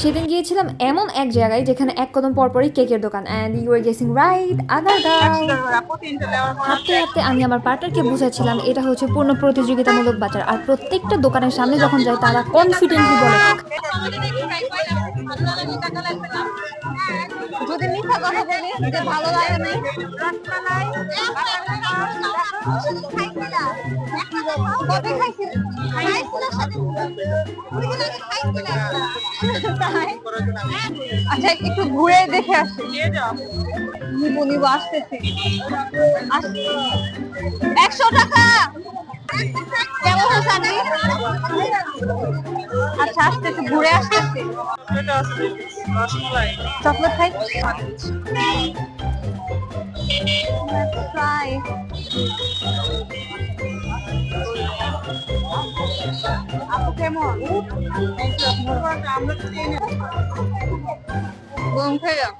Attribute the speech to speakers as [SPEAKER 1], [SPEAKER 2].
[SPEAKER 1] সেদিন গিয়েছিলাম এমন এক জায়গায় যেখানে এক কদম পরপরই কেকের দোকান, and you are guessing right, Agargaon. হাঁটতে হাঁটতে আমি আমার পার্টনারকে বুঝাচ্ছিলাম এটা হচ্ছে পূর্ণ প্রতিযোগিতামূলক বাজার, আর প্রত্যেকটা দোকানের সামনে যখন যায় তারা কনফিডেন্টলি বলে
[SPEAKER 2] যদি মিথ্যা কথা বলি যে ভালো লাগে না, কবে খাইছিল? আচ্ছা একটু ঘুরে দেখে আসি। নিবো নিবো, আসতেছি। 100 টাকা কেমন হচ্ছে আন্টি? আচ্ছা আসতেছি, ঘুরে আসতেছি। চকলেট খাই। Try. আপু কেমন? আমরা তো গম খাইলাম।